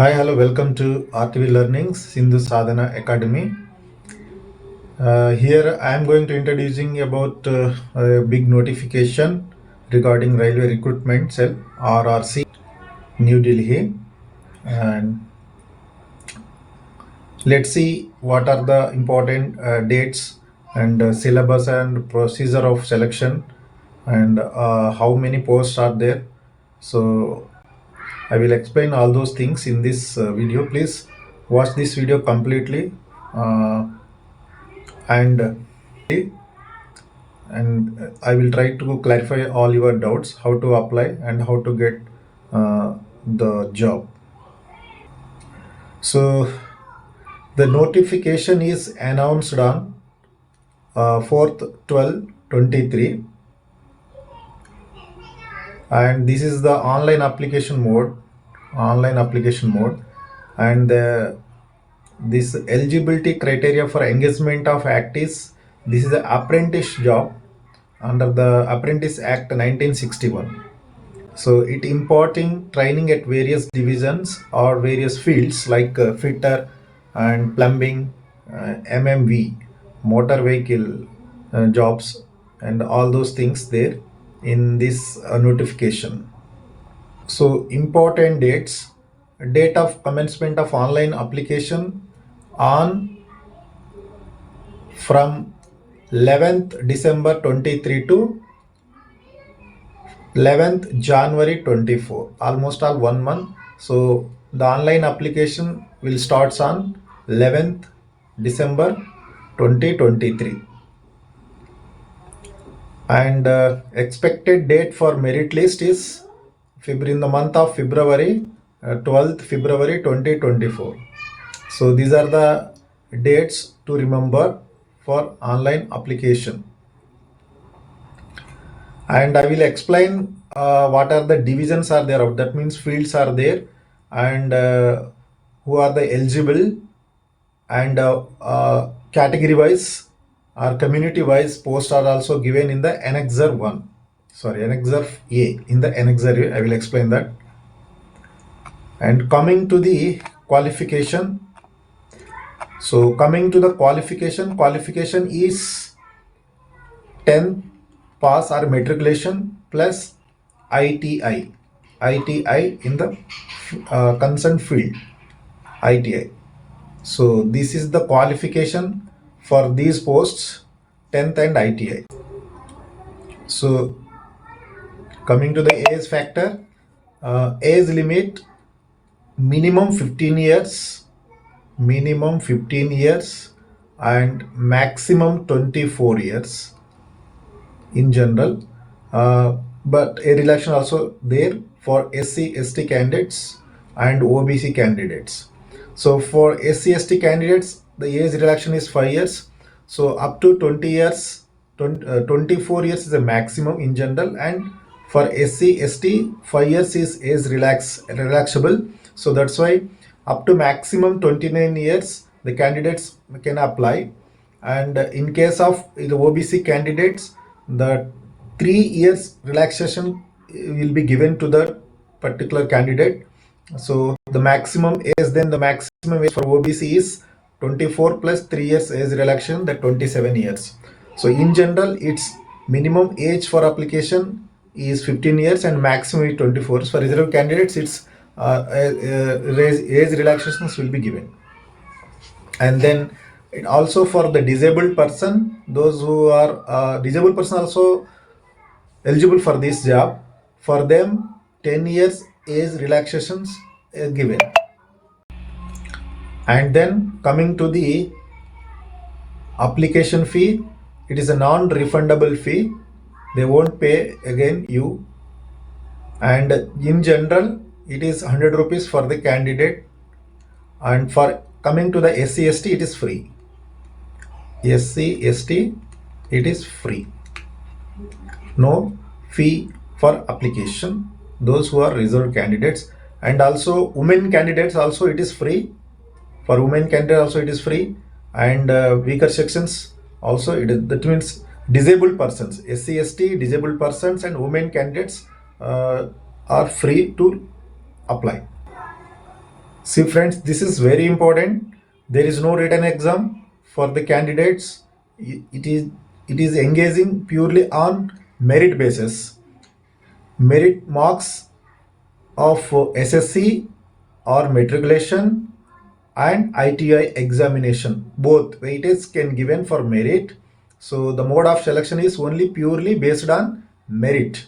Hi, hello, welcome to RTV Learnings Sindhu Sadhana Academy. Here I am going to introducing about a big notification regarding Railway Recruitment Cell RRC New Delhi, and let's see what are the important dates and syllabus and procedure of selection and how many posts are there. So I will explain all those things in this video. Please watch this video completely and I will try to clarify all your doubts, how to apply and how to get the job. So the notification is announced on 4th 12/23, and this is the online application mode, and this eligibility criteria for engagement of act is, this is the apprentice job under the Apprentice Act 1961. So it importing training at various divisions or various fields like fitter and plumbing, MMV, motor vehicle jobs, and all those things there in this notification. So important dates: date of commencement of online application on from 11th December 23 to 11th January 24, almost all 1 month. So the online application will starts on 11th December 2023, and expected date for merit list is February, in the month of February, 12th February 2024. So these are the dates to remember for online application, and I will explain what are the divisions are there, that means fields are there, and who are the eligible, and category wise or community wise posts are also given in the annexure 1, sorry, annexure A. In the annexure A, I will explain that. And coming to the qualification, so coming to the qualification is 10 pass or matriculation plus ITI in the concerned field, ITI. So this is the qualification for these posts, 10th and ITI. So coming to the age factor, age limit minimum 15 years, and maximum 24 years in general, but a relaxation also there for SC ST candidates and OBC candidates. So for SC ST candidates, the age relaxation is 5 years, so up to 20 years, 24 years is the maximum in general, and for SC ST 5 years is relaxable. So that's why up to maximum 29 years the candidates can apply. And in case of the OBC candidates, the 3 years relaxation will be given to the particular candidate. So the maximum age for OBC is 24 plus 3 years age relaxation, that 27 years. So in general, its minimum age for application is 15 years and maximum is 24. For reserve candidates, its age relaxations will be given. And then also for the disabled person, those who are disabled person also eligible for this job, for them 10 years age relaxations given. And then coming to the application fee, it is a non-refundable fee, they won't pay again you, and in general it is 100 rupees for the candidate, and for coming to the SC ST, it is free. SC ST, it is free, no fee for application, those who are reserved candidates. And also women candidates also it is free, for women candidate also it is free, and weaker sections also it is, that means disabled persons, SC ST disabled persons and women candidates are free to apply. See friends, this is very important. There is no written exam for the candidates. It is engaging purely on merit basis. Merit marks of SSC or matriculation and ITI examination. Both weightage can given for merit. So the mode of selection is only purely based on merit.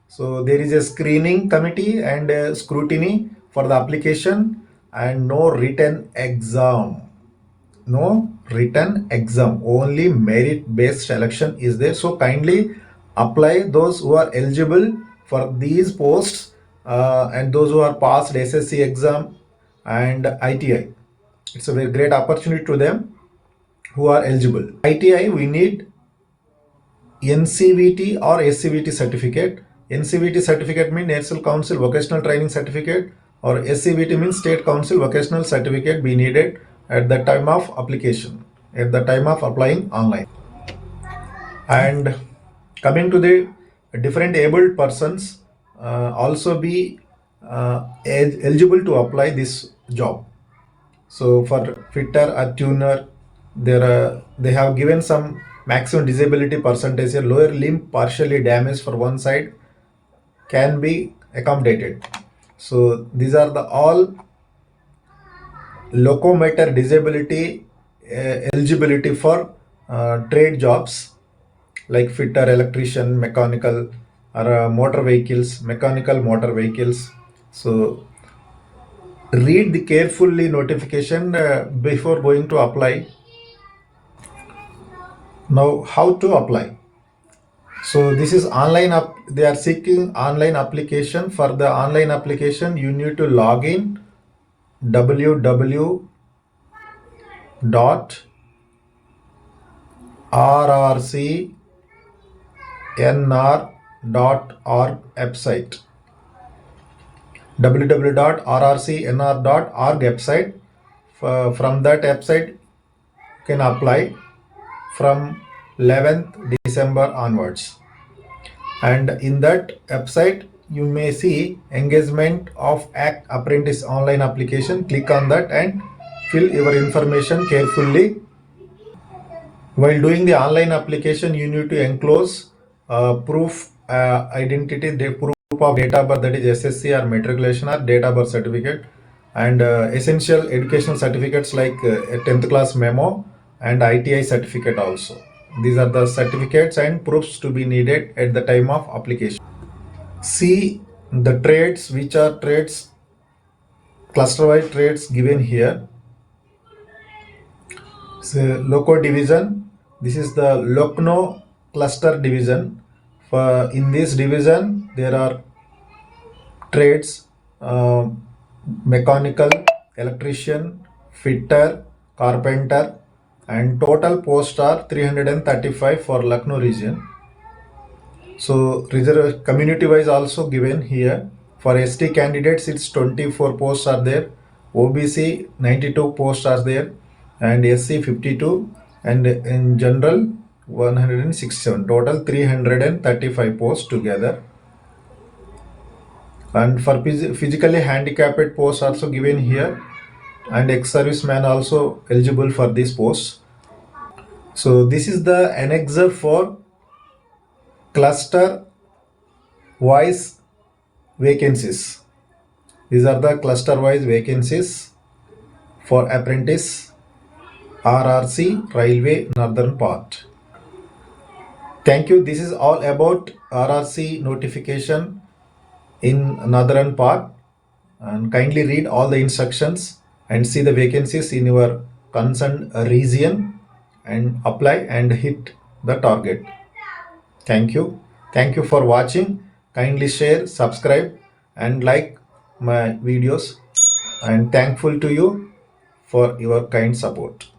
So there is a screening committee and a scrutiny for the application and no written exam. No written exam, only merit based selection is there. So kindly apply those who are eligible for these posts and those who are passed SSC exam and ITI. It's a very great opportunity to them who are eligible. ITI, we need NCVT or SCVT certificate. NCVT certificate means National Council Vocational Training Certificate, or SCVT means State Council Vocational Certificate be needed at the time of application, at the time of applying online. And coming to the different abled persons also be eligible to apply this job. So for fitter or tuner, they have given some maximum disability percentage. A lower limb partially damaged for one side can be accommodated. So these are the all locomotor disability eligibility for trade jobs like fitter, electrician, mechanical, or motor vehicles, mechanical motor vehicles. So read the carefully notification before going to apply. Now how to apply? So this is online up. They are seeking online application. For the online application, you need to log in www.rrcnr.org website. www.rrcnr.org website. From that website, you can apply from 11th December onwards. And in that website, you may see engagement of ACT apprentice online application. Click on that and fill your information carefully. While doing the online application, you need to enclose proof identity, the proof of date of birth, that is SSC or matriculation or date of birth certificate, and essential educational certificates like a 10th class memo and ITI certificate also. These are the certificates and proofs to be needed at the time of application. See the trades, which are trades, cluster-wise trades given here. So loco division, this is the Lucknow cluster division. In this division, there are trades, mechanical, electrician, fitter, carpenter, and total posts are 335 for Lucknow region. So reserve community wise also given here. For ST candidates, it's 24 posts are there. OBC 92 posts are there, and SC 52, and in general 167. Total 335 posts together. And for physically handicapped posts also given here, and ex-serviceman also eligible for this post. So this is the annexure for cluster wise vacancies. These are the cluster wise vacancies for apprentice RRC railway northern part. Thank you. This is all about RRC notification in northern part, and kindly read all the instructions and see the vacancies in your concerned region and apply and hit the target. Thank you. Thank you for watching. Kindly share, subscribe, and like my videos. And thankful to you for your kind support.